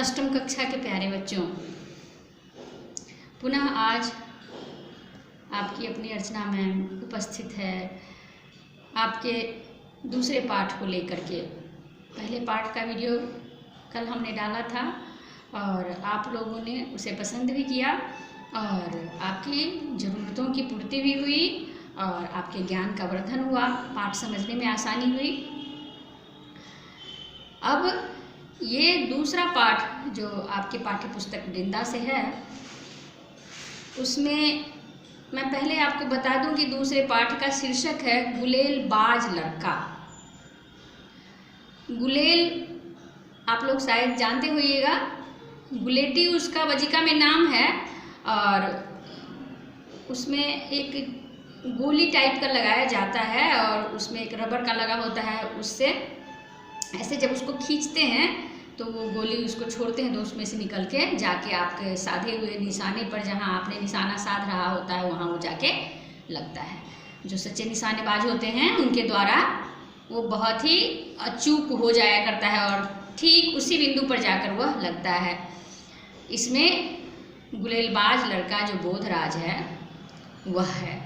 अष्टम कक्षा के प्यारे बच्चों, पुनः आज आपकी अपनी अर्चना मैम उपस्थित है आपके दूसरे पाठ को लेकर के। पहले पाठ का वीडियो कल हमने डाला था और आप लोगों ने उसे पसंद भी किया और आपकी ज़रूरतों की पूर्ति भी हुई और आपके ज्ञान का वर्धन हुआ, पाठ समझने में आसानी हुई। अब ये दूसरा पाठ जो आपके पाठ्य पुस्तक वृंदा से है, उसमें मैं पहले आपको बता दूं कि दूसरे पाठ का शीर्षक है गुलेल बाज लड़का। गुलेल आप लोग शायद जानते होइएगा, गुलेटी उसका वजिका में नाम है और उसमें एक गोली टाइप का लगाया जाता है और उसमें एक रबर का लगा होता है। उससे ऐसे जब उसको खींचते हैं तो वो गोली उसको छोड़ते हैं तो उसमें से निकल के जाके आपके साधे हुए निशाने पर, जहाँ आपने निशाना साध रहा होता है, वहाँ वो जाके लगता है। जो सच्चे निशानेबाज होते हैं उनके द्वारा वो बहुत ही अचूक हो जाया करता है और ठीक उसी बिंदु पर जाकर वह लगता है। इसमें गुलेलबाज लड़का जो बोधराज है वह है,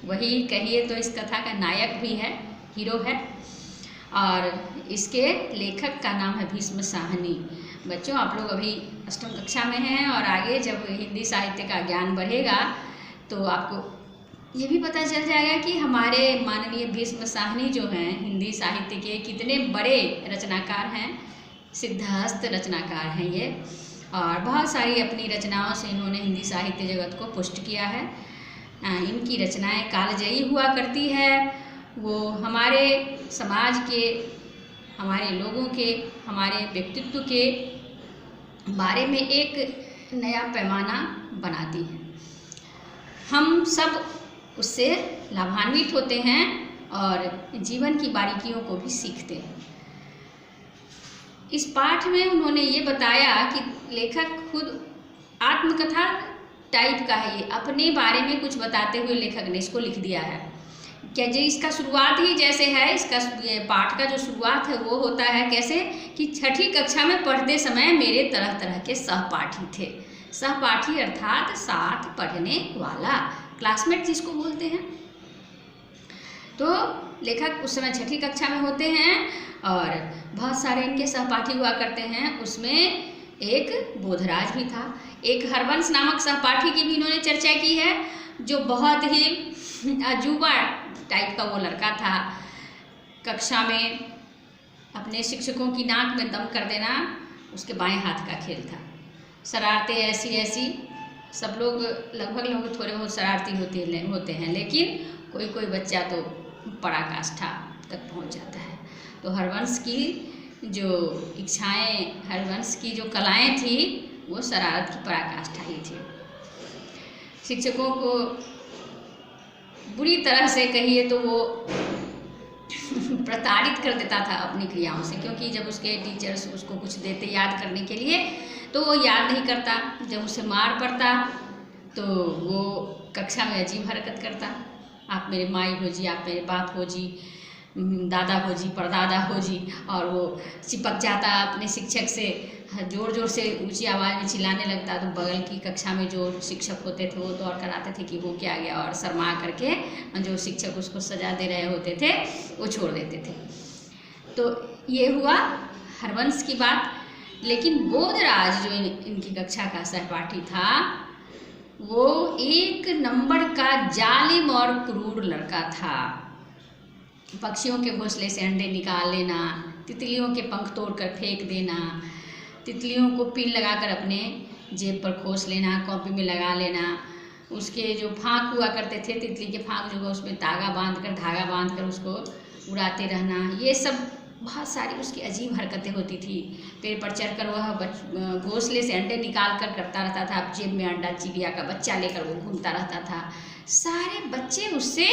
वही कहिए तो इस कथा का नायक भी है, हीरो है। और इसके लेखक का नाम है भीष्म साहनी। बच्चों, आप लोग अभी अष्टम कक्षा में हैं और आगे जब हिंदी साहित्य का ज्ञान बढ़ेगा तो आपको ये भी पता चल जाएगा कि हमारे माननीय भीष्म साहनी जो हैं हिंदी साहित्य के कितने बड़े रचनाकार हैं, सिद्धहस्त रचनाकार हैं ये। और बहुत सारी अपनी रचनाओं से इन्होंने हिंदी साहित्य जगत को पुष्ट किया है। इनकी रचनाएं कालजयी हुआ करती है। वो हमारे समाज के, हमारे लोगों के, हमारे व्यक्तित्व के बारे में एक नया पैमाना बनाती है। हम सब उससे लाभान्वित होते हैं और जीवन की बारीकियों को भी सीखते हैं। इस पाठ में उन्होंने ये बताया कि लेखक खुद आत्मकथा टाइप का है, ये अपने बारे में कुछ बताते हुए लेखक ने इसको लिख दिया है। क्या जी, इसका शुरुआत ही जैसे है, इसका ये पाठ का जो शुरुआत है वो होता है कैसे कि छठी कक्षा में पढ़ते समय मेरे तरह तरह के सहपाठी थे। सहपाठी अर्थात साथ पढ़ने वाला, क्लासमेट जिसको बोलते हैं। तो लेखक उस समय छठी कक्षा में होते हैं और बहुत सारे इनके सहपाठी हुआ करते हैं। उसमें एक बोधराज भी था। एक हरवंश नामक सहपाठी की भी इन्होंने चर्चा की है, जो बहुत ही अजूबा टाइप का वो लड़का था। कक्षा में अपने शिक्षकों की नाक में दम कर देना उसके बाएं हाथ का खेल था। शरारतें ऐसी ऐसी, सब लोग लगभग थोड़े बहुत शरारती होते हैं, लेकिन कोई कोई बच्चा तो पराकाष्ठा तक पहुंच जाता है। तो हरवंश की जो इच्छाएं, हरवंश की जो कलाएं थी वो शरारत की पराकाष्ठा ही थी। शिक्षकों को बुरी तरह से कहिए तो वो प्रताड़ित कर देता था अपनी क्रियाओं से, क्योंकि जब उसके टीचर्स उसको कुछ देते याद करने के लिए तो वो याद नहीं करता। जब उसे मार पड़ता तो वो कक्षा में अजीब हरकत करता, आप मेरे माई हो जी, आप मेरे बाप हो जी, दादा हो जी, परदादा हो जी, और वो चिपक जाता अपने शिक्षक से, ज़ोर ज़ोर से ऊंची आवाज़ में चिल्लाने लगता। तो बगल की कक्षा में जो शिक्षक होते थे वो दौड़ कर आते थे कि वो क्या गया, और शर्मा करके जो शिक्षक उसको सजा दे रहे होते थे वो छोड़ देते थे। तो ये हुआ हरवंश की बात। लेकिन बोधराज जो इनकी कक्षा का सहपाठी था वो एक नंबर का जालिम और क्रूर लड़का था। पक्षियों के घोंसले से अंडे निकाल लेना, तितलियों के पंख तोड़कर फेंक देना, तितलियों को पिन लगाकर अपने जेब पर खोस लेना, कॉपी में लगा लेना। उसके जो फाँक हुआ करते थे, तितली के फाँक जो उसमें धागा बांधकर उसको उड़ाते रहना, ये सब बहुत सारी उसकी अजीब हरकतें होती थी। पेड़ पर चढ़कर वह घोंसले से अंडे निकाल कर करता रहता था, जेब में अंडा चिड़िया का बच्चा लेकर वो घूमता रहता था। सारे बच्चे उससे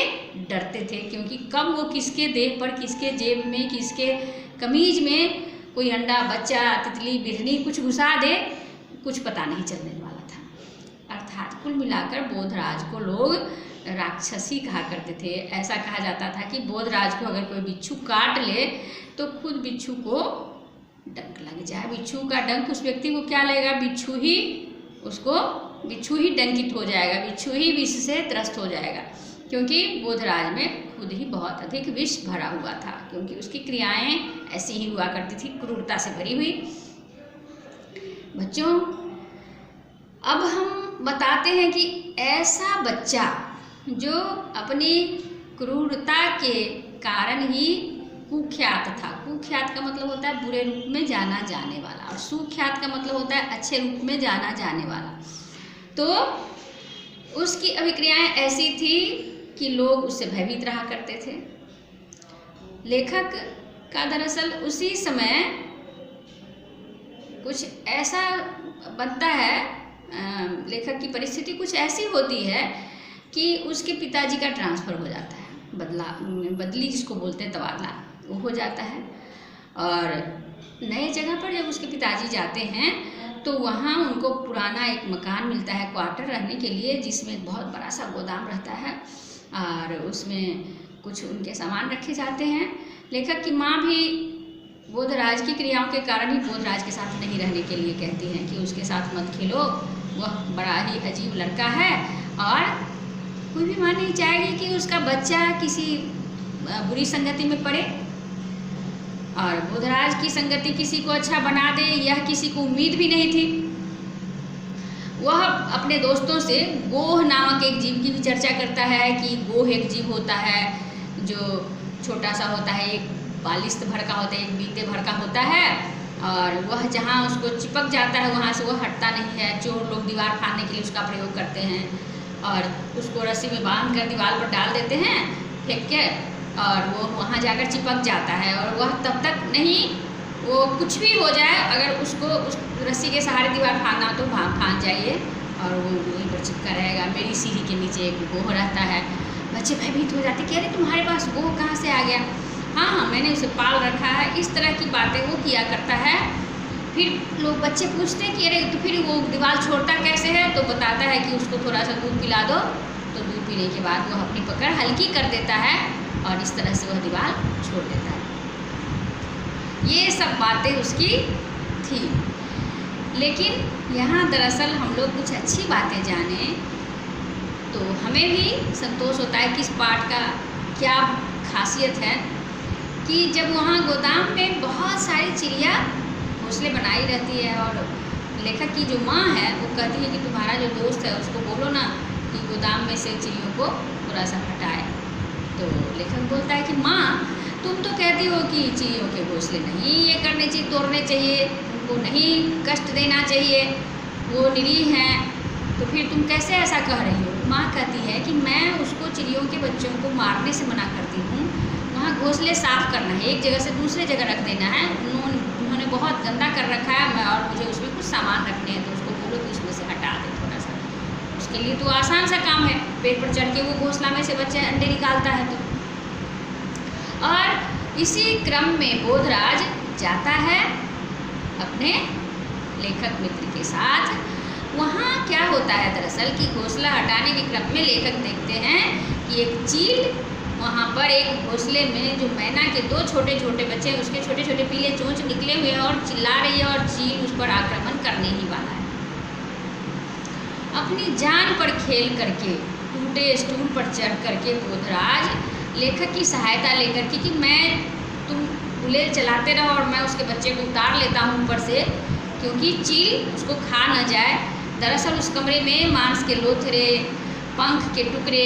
डरते थे, क्योंकि कब वो किसके देह पर, किसके जेब में, किसके कमीज में कोई अंडा, बच्चा, तितली, बिरहनी कुछ घुसा दे, कुछ पता नहीं चलने वाला था। अर्थात कुल मिलाकर बोधराज को लोग राक्षसी कहा करते थे। ऐसा कहा जाता था कि बोधराज को अगर कोई बिच्छू काट ले तो खुद बिच्छू को डंक लग जाए। बिच्छू का डंक उस व्यक्ति को क्या लगेगा, बिच्छू ही डंकित हो जाएगा, बिच्छू ही विष से त्रस्त हो जाएगा, क्योंकि बोधराज में खुद ही बहुत अधिक विष भरा हुआ था, क्योंकि उसकी क्रियाएं ऐसी ही हुआ करती थी, क्रूरता से भरी हुई। बच्चों, अब हम बताते हैं कि ऐसा बच्चा जो अपनी क्रूरता के कारण ही कुख्यात था। कुख्यात का मतलब होता है बुरे रूप में जाना जाने वाला, और सुख्यात का मतलब होता है अच्छे रूप में जाना जाने वाला। तो उसकी अभिक्रियाएं ऐसी थी कि लोग उससे भयभीत रहा करते थे। लेखक का दरअसल उसी समय कुछ ऐसा बनता है, लेखक की परिस्थिति कुछ ऐसी होती है कि उसके पिताजी का ट्रांसफ़र हो जाता है, बदली जिसको बोलते हैं, तबादला वो हो जाता है। और नए जगह पर जब उसके पिताजी जाते हैं तो वहाँ उनको पुराना एक मकान मिलता है क्वार्टर रहने के लिए, जिसमें बहुत बड़ा सा गोदाम रहता है और उसमें कुछ उनके सामान रखे जाते हैं। लेखक की माँ भी बोधराज की क्रियाओं के कारण ही बोधराज के साथ नहीं रहने के लिए कहती हैं कि उसके साथ मत खेलो, वह बड़ा ही अजीब लड़का है, और कोई भी माँ नहीं चाहेगी कि उसका बच्चा किसी बुरी संगति में पड़े। और बोधराज की संगति किसी को अच्छा बना दे, यह किसी को उम्मीद भी नहीं थी। वह अपने दोस्तों से गोह नामक एक जीव की भी चर्चा करता है कि गोह एक जीव होता है जो छोटा सा होता है, एक बालिस्त भर का होता है, एक बीते भर का होता है, और वह जहाँ उसको चिपक जाता है वहाँ से वह हटता नहीं है। चोर लोग दीवार फाड़ने के लिए उसका प्रयोग करते हैं और उसको रस्सी में बांध कर दीवार पर डाल देते हैं फेंक के, और वो वहाँ जाकर चिपक जाता है। और वह तब तक नहीं, वो कुछ भी हो जाए, अगर उसको उस रस्सी के सहारे दीवार फाड़ना तो फाड़ जाइए और वो वहीं पर चिपका रहेगा। मेरी सीढ़ी के नीचे एक गोह रहता है। बच्चे भयभीत हो जाते कि अरे तुम्हारे पास गोह कहाँ से आ गया? हाँ, मैंने उसे पाल रखा है। इस तरह की बातें वो किया करता है। फिर लोग बच्चे पूछते हैं कि अरे तो फिर वो दीवार छोड़ता कैसे है? तो बताता है कि उसको थोड़ा सा दूध पिला दो, तो दूध पीने के बाद वो अपनी पकड़ हल्की कर देता है और इस तरह से वह दीवार छोड़ देता है। ये सब बातें उसकी थी। लेकिन यहाँ दरअसल हम लोग कुछ अच्छी बातें जाने तो हमें भी संतोष होता है कि इस पाठ का क्या खासियत है कि जब वहाँ गोदाम में बहुत सारी चिड़िया घोंसले बनाई रहती है, और लेखक की जो माँ है वो कहती है कि तुम्हारा जो दोस्त है उसको बोलो ना कि गोदाम में से चिड़ियों को थोड़ा सा हटाए। तो लेखक बोलता है कि माँ, तुम तो कहती हो कि चिड़ियों के घोंसले नहीं ये करने चाहिए, तोड़ने चाहिए, उनको नहीं कष्ट देना चाहिए, वो निरीह हैं, तो फिर तुम कैसे ऐसा कह रही हो? माँ कहती है कि मैं उसको चिड़ियों के बच्चों को मारने से मना करती हूँ। वहाँ घोंसले साफ करना है, एक जगह से दूसरे जगह रख देना है। उन्होंने बहुत गंदा कर रखा है और मुझे उसमें कुछ सामान रखने हैं, तो उसको बोलो कि उसमें से हटा दे थोड़ा सा। उसके लिए तो आसान सा काम है, पेड़ पर चढ़ के वो घोंसला में से बच्चे अंडे निकालता है। तो और इसी क्रम में बोधराज जाता है अपने लेखक मित्र के साथ। वहाँ क्या होता है दरअसल कि घोंसला हटाने के क्रम में लेखक देखते हैं कि एक चील वहाँ पर एक घोंसले में जो मैना के दो छोटे छोटे बच्चे हैं, उसके छोटे छोटे पीले चोंच निकले हुए हैं और चिल्ला रही है, और चील उस पर आक्रमण करने ही वाला है। अपनी जान पर खेल करके टूटे स्टूल पर चढ़ करके बोधराज लेखक की सहायता लेकर के कि तुम गुलेल चलाते रहो और मैं उसके बच्चे को उतार लेता हूँ ऊपर से, क्योंकि चील उसको खा न जाए। दरअसल उस कमरे में मांस के लोथरे, पंख के टुकड़े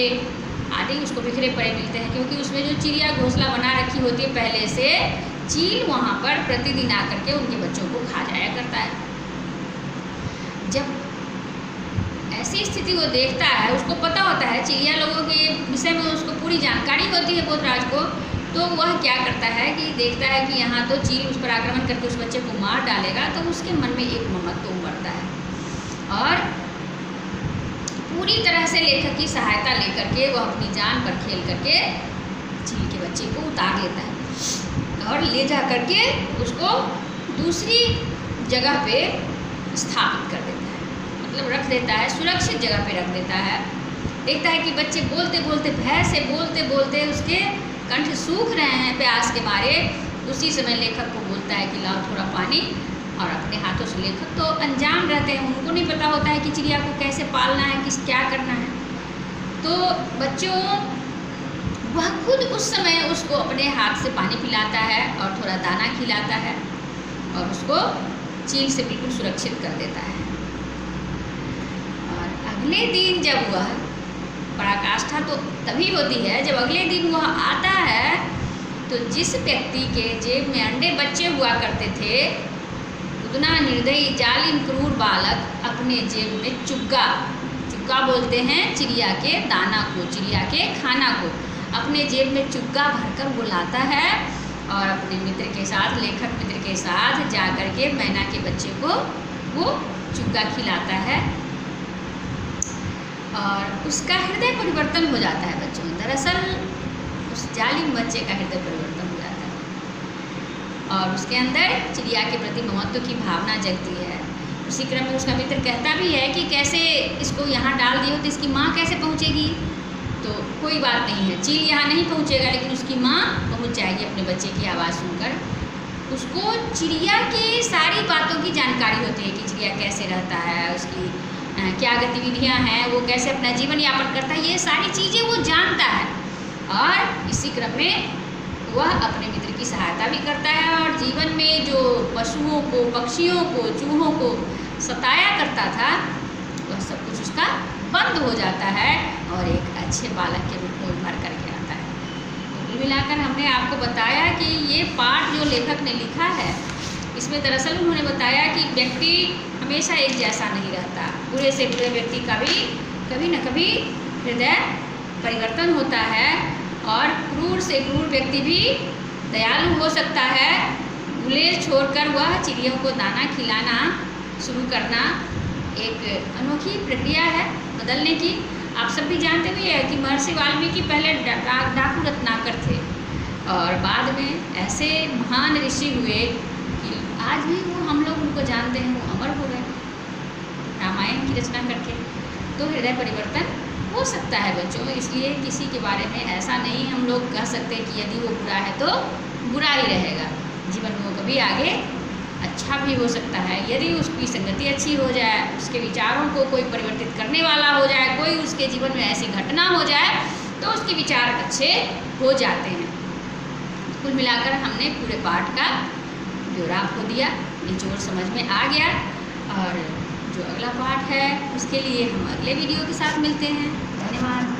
आदि उसको बिखरे पड़े मिलते हैं, क्योंकि उसमें जो चिड़िया घोंसला बना रखी होती है पहले से, चील वहाँ पर प्रतिदिन आकर के उनके बच्चों को खा जाया करता है। जब ऐसी स्थिति वो देखता है, उसको पता होता है चिड़िया लोगों के विषय में, उसको पूरी जानकारी होती है बोधराज को, तो वह क्या करता है कि देखता है कि यहाँ तो चील उस पर आक्रमण करके उस बच्चे को मार डालेगा, तो उसके मन में एक ममत्व उमड़ता है और पूरी तरह से लेखक की सहायता लेकर के वह अपनी जान पर खेल करके चील के बच्चे को उतार लेता है और ले जा करके उसको दूसरी जगह पे स्थापित कर देता है, मतलब रख देता है, सुरक्षित जगह पे रख देता है। देखता है कि बच्चे बोलते बोलते, भय से बोलते बोलते उसके कंठ सूख रहे हैं प्यास के मारे, उसी समय लेखक को बोलता है कि लाओ थोड़ा पानी, और अपने हाथों से, लेखक तो अनजान रहते हैं, उनको नहीं पता होता है कि चिड़िया को कैसे पालना है, क्या करना है। तो बच्चों वह खुद उस समय उसको अपने हाथ से पानी पिलाता है और थोड़ा दाना खिलाता है और उसको चील से बिल्कुल सुरक्षित कर देता है। और अगले दिन जब वह, पराकाष्ठा तो तभी होती है जब अगले दिन वह आता है, तो जिस व्यक्ति के जेब में अंडे बच्चे हुआ करते थे, उतना निर्दयी जालिम क्रूर बालक अपने जेब में चुग्गा बोलते हैं चिड़िया के दाना को, चिड़िया के खाना को, अपने जेब में चुग्गा भरकर वो लाता है और अपने मित्र के साथ, लेखक मित्र के साथ जा कर के मैना के बच्चे को वो चुग्गा खिलाता है और उसका हृदय परिवर्तन हो जाता है बच्चों। दरअसल उस जालिम बच्चे का हृदय परिवर्तन हो जाता है और उसके अंदर चिड़िया के प्रति महत्व की भावना जगती है। उसी क्रम में उसका मित्र कहता भी है कि कैसे इसको यहाँ डाल दियो तो इसकी माँ कैसे पहुँचेगी। तो कोई बात नहीं है, चील यहाँ नहीं पहुँचेगा लेकिन उसकी माँ पहुँच जाएगी अपने बच्चे की आवाज़ सुनकर। उसको चिड़िया की सारी बातों की जानकारी होती है कि चिड़िया कैसे रहता है, उसकी क्या गतिविधियाँ हैं, वो कैसे अपना जीवन यापन करता है, ये सारी चीज़ें वो जानता है। और इसी क्रम में वह अपने मित्र की सहायता भी करता है और जीवन में जो पशुओं को, पक्षियों को, चूहों को सताया करता था, वह सब कुछ उसका बंद हो जाता है और एक अच्छे बालक के रूप में उभर करके आता है। तो कुल मिलाकर हमने आपको बताया कि ये पाठ जो लेखक ने लिखा है, इसमें दरअसल उन्होंने बताया कि व्यक्ति हमेशा एक जैसा नहीं रहता। बुरे से बुरे व्यक्ति का भी कभी न कभी हृदय परिवर्तन होता है और क्रूर से क्रूर व्यक्ति भी दयालु हो सकता है। गुलेल छोड़कर वह चिड़ियों को दाना खिलाना शुरू करना एक अनोखी प्रक्रिया है बदलने की। आप सब भी जानते भी है कि महर्षि वाल्मीकि पहले डाकू रत्नाकर थे और बाद में ऐसे महान ऋषि हुए कि आज भी वो हम लोग उनको जानते हैं, वो अमर हो गए रामायण की रचना करके। तो हृदय परिवर्तन हो सकता है बच्चों, इसलिए किसी के बारे में ऐसा नहीं हम लोग कह सकते कि यदि वो बुरा है तो बुरा ही रहेगा। जीवन में वो कभी आगे अच्छा भी हो सकता है यदि उसकी संगति अच्छी हो जाए, उसके विचारों को कोई परिवर्तित करने वाला हो जाए, कोई उसके जीवन में ऐसी घटना हो जाए तो उसके विचार अच्छे हो जाते हैं। कुल मिलाकर हमने पूरे पाठ का ब्यौरा आपको दिया, निचोड़ समझ में आ गया। और जो अगला पाठ है उसके लिए हम अगले वीडियो के साथ मिलते हैं। धन्यवाद।